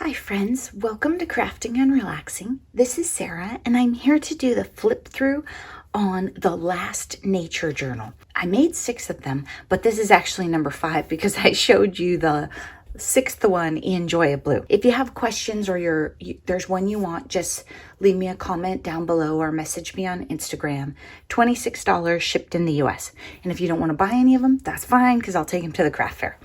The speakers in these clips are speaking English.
Hi friends, welcome to Crafting and Relaxing. This is Sarah and I'm here to do the flip through on the last nature journal. I made 6 of them, but this is actually number 5 because I showed you the 6th one in Joy of Blue. If you have questions or there's one you want, just leave me a comment down below or message me on Instagram. $26 shipped in the US. And if you don't want to buy any of them, that's fine because I'll take them to the craft fair.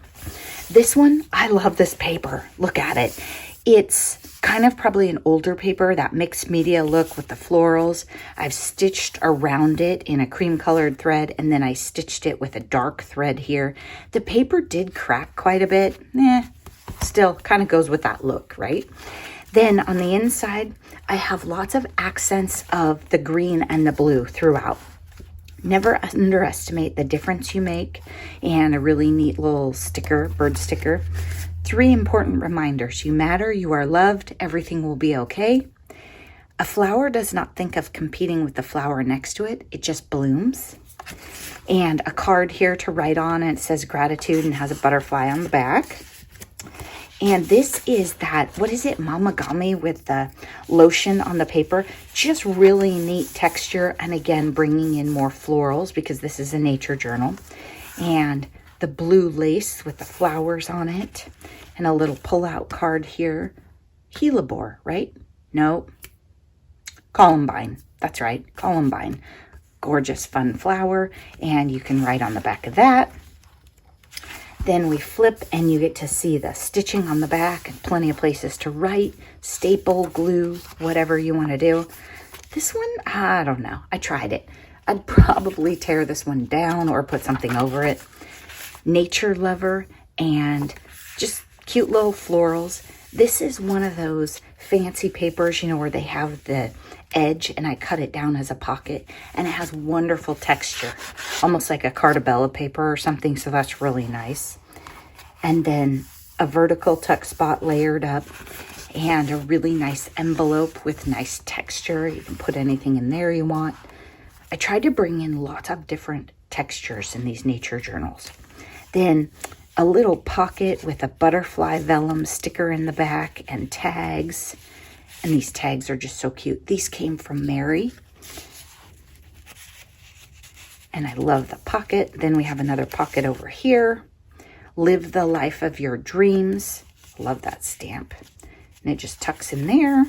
This one, I love this paper. Look at it. It's kind of probably an older paper, that mixed media look with the florals. I've stitched around it in a cream colored thread, and then I stitched it with a dark thread here. The paper did crack quite a bit. Still kind of goes with that look, right? Then on the inside, I have lots of accents of the green and the blue throughout. Never underestimate the difference you make, and a really neat little sticker, bird sticker. 3 important reminders. You matter, you are loved, everything will be okay. A flower does not think of competing with the flower next to it. It just blooms. And a card here to write on, and it says gratitude and has a butterfly on the back. And this is that, what is it, Mamagami with the lotion on the paper. Just really neat texture. And again, bringing in more florals because this is a nature journal. And the blue lace with the flowers on it. And a little pull-out card here. Helibor, right? No. Columbine. That's right, Columbine. Gorgeous, fun flower. And you can write on the back of that. Then we flip and you get to see the stitching on the back and plenty of places to write, staple, glue, whatever you want to do. This one, I don't know. I tried it. I'd probably tear this one down or put something over it. Nature lover and just cute little florals. This is one of those fancy papers, you know, where they have the edge, and I cut it down as a pocket, and it has wonderful texture, almost like a Cartabella paper or something, so that's really nice. And then a vertical tuck spot layered up, and a really nice envelope with nice texture. You can put anything in there you want. I tried to bring in lots of different textures in these nature journals. Then a little pocket with a butterfly vellum sticker in the back and tags. And these tags are just so cute. These came from Mary. And I love the pocket. Then we have another pocket over here. Live the life of your dreams. Love that stamp. And it just tucks in there.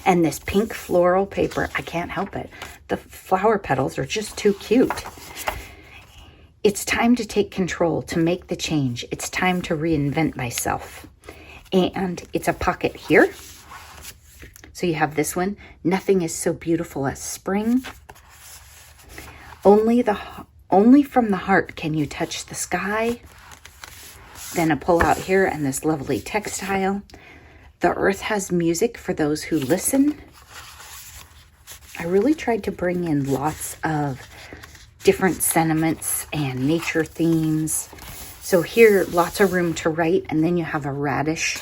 And this pink floral paper, I can't help it. The flower petals are just too cute. It's time to take control, to make the change. It's time to reinvent myself. And it's a pocket here. So you have this one. Nothing is so beautiful as spring. Only from the heart can you touch the sky. Then a pull out here and this lovely textile. The earth has music for those who listen. I really tried to bring in lots of different sentiments and nature themes. So here, lots of room to write, and then you have a radish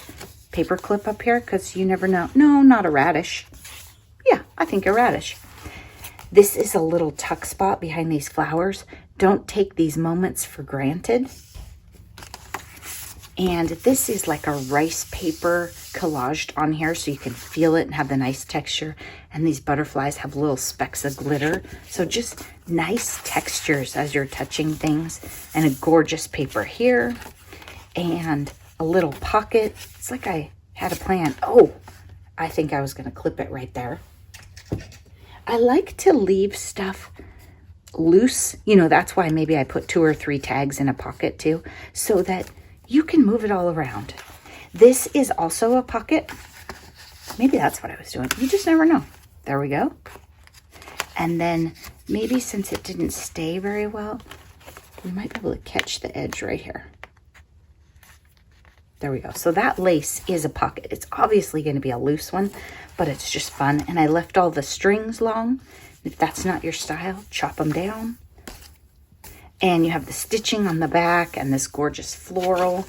paper clip up here because you never know. No, not a radish. Yeah, I think a radish. This is a little tuck spot behind these flowers. Don't take these moments for granted. And this is like a rice paper collaged on here so you can feel it and have the nice texture. And these butterflies have little specks of glitter. So just nice textures as you're touching things. And a gorgeous paper here. And a little pocket. It's like I had a plan. Oh, I think I was going to clip it right there. I like to leave stuff loose. You know, that's why maybe I put 2 or 3 tags in a pocket too. So that you can move it all around. This is also a pocket. Maybe that's what I was doing. You just never know. There we go. And then maybe since it didn't stay very well, we might be able to catch the edge right here. There we go. So that lace is a pocket. It's obviously going to be a loose one, but it's just fun. And I left all the strings long. If that's not your style, chop them down. And you have the stitching on the back and this gorgeous floral.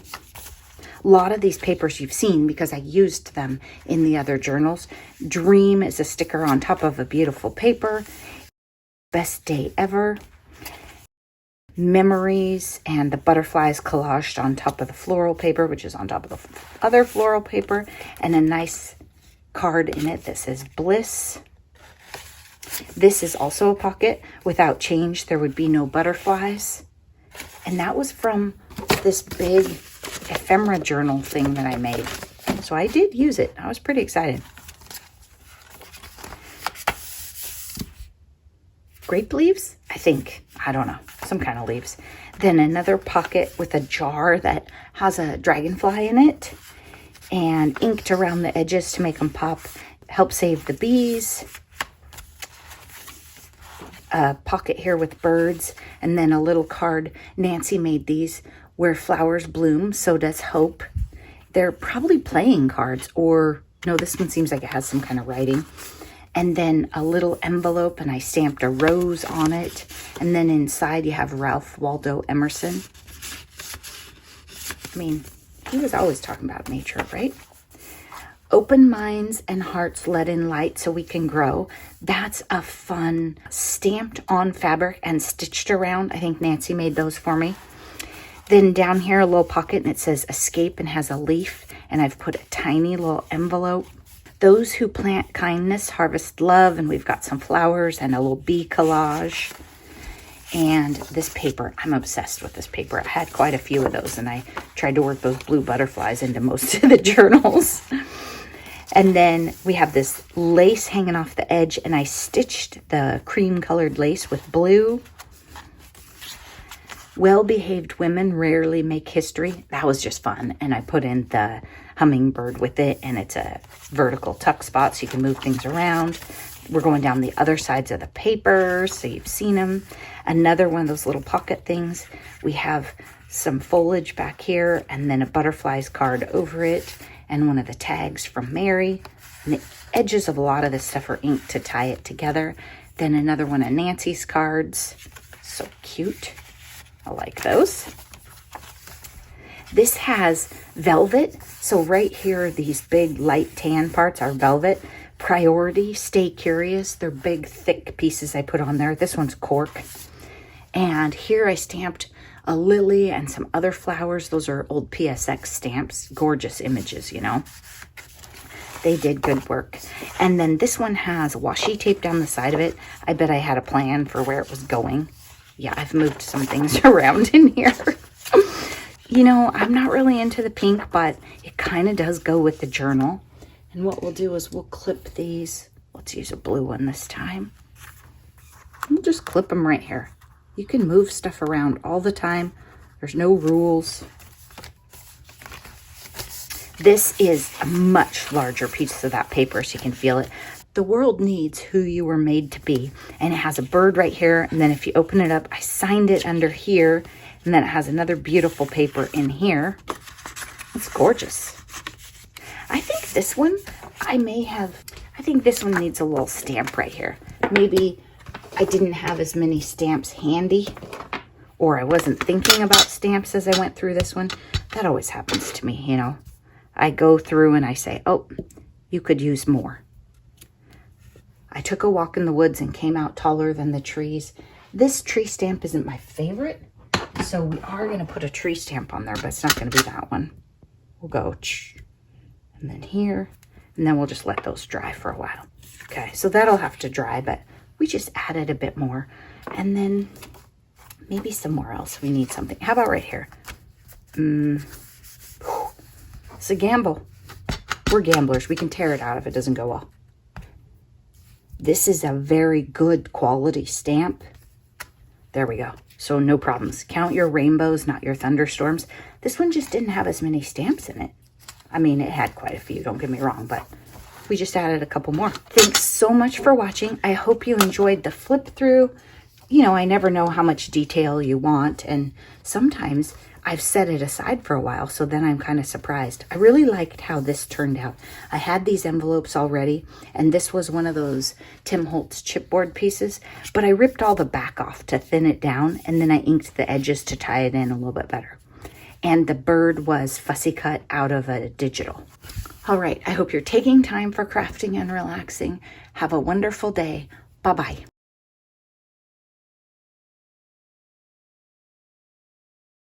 A lot of these papers you've seen because I used them in the other journals. Dream is a sticker on top of a beautiful paper. Best day ever. memories and the butterflies collaged on top of the floral paper, which is on top of the other floral paper, and a nice card in it that says bliss. This is also a pocket. Without change, there would be no butterflies. And that was from this big ephemera journal thing that I made. So I did use it. I was pretty excited. Grape leaves, I think. I don't know. Some kind of leaves. Then another pocket with a jar that has a dragonfly in it. And inked around the edges to make them pop. Help save the bees. A pocket here with birds. And then a little card. Nancy made these. Where flowers bloom, so does hope. They're probably playing cards. Or, no, this one seems like it has some kind of writing. And then a little envelope, and I stamped a rose on it. And then inside you have Ralph Waldo Emerson. I mean, he was always talking about nature, right? Open minds and hearts let in light so we can grow. That's a fun stamped on fabric and stitched around. I think Nancy made those for me. Then down here, a little pocket, and it says escape and has a leaf. And I've put a tiny little envelope. Those who plant kindness harvest love, and we've got some flowers and a little bee collage. And this paper, I'm obsessed with this paper. I had quite a few of those, and I tried to work those blue butterflies into most of the journals. And then we have this lace hanging off the edge, and I stitched the cream-colored lace with blue. Well-behaved women rarely make history. That was just fun. And I put in the hummingbird with it, and it's a vertical tuck spot so you can move things around. We're going down the other sides of the paper, so you've seen them. Another one of those little pocket things. We have some foliage back here, and then a butterflies card over it, and one of the tags from Mary. And the edges of a lot of this stuff are inked to tie it together. Then another one of Nancy's cards. So cute. I like those. This has velvet. So right here, these big light tan parts are velvet. Priority, stay curious. They're big, thick pieces I put on there. This one's cork. And here I stamped a lily and some other flowers. Those are old PSX stamps. Gorgeous images, you know. They did good work. And then this one has washi tape down the side of it. I bet I had a plan for where it was going. Yeah, I've moved some things around in here. You know, I'm not really into the pink, but it kind of does go with the journal. And what we'll do is we'll clip these. Let's use a blue one this time. We'll just clip them right here. You can move stuff around all the time. There's no rules. This is a much larger piece of that paper, so you can feel it. The world needs who you were made to be. And it has a bird right here. And then if you open it up, I signed it under here. And then it has another beautiful paper in here. It's gorgeous. I think this one, I think this one needs a little stamp right here. Maybe I didn't have as many stamps handy, or I wasn't thinking about stamps as I went through this one. That always happens to me, you know. I go through and I say, oh, you could use more. I took a walk in the woods and came out taller than the trees. This tree stamp isn't my favorite, so we are going to put a tree stamp on there, but it's not going to be that one. We'll go, and then here, and then we'll just let those dry for a while. Okay, so that'll have to dry, but we just added a bit more. And then maybe somewhere else we need something. How about right here? It's a gamble. We're gamblers. We can tear it out if it doesn't go well. This is a very good quality stamp. There we go. So no problems. Count your rainbows, not your thunderstorms. This one just didn't have as many stamps in it. I mean, it had quite a few, don't get me wrong, but we just added a couple more. Thanks so much for watching. I hope you enjoyed the flip through. You know, I never know how much detail you want, and sometimes I've set it aside for a while, so then I'm kind of surprised. I really liked how this turned out. I had these envelopes already, and this was one of those Tim Holtz chipboard pieces, but I ripped all the back off to thin it down, and then I inked the edges to tie it in a little bit better. And the bird was fussy cut out of a digital. All right, I hope you're taking time for crafting and relaxing. Have a wonderful day. Bye-bye.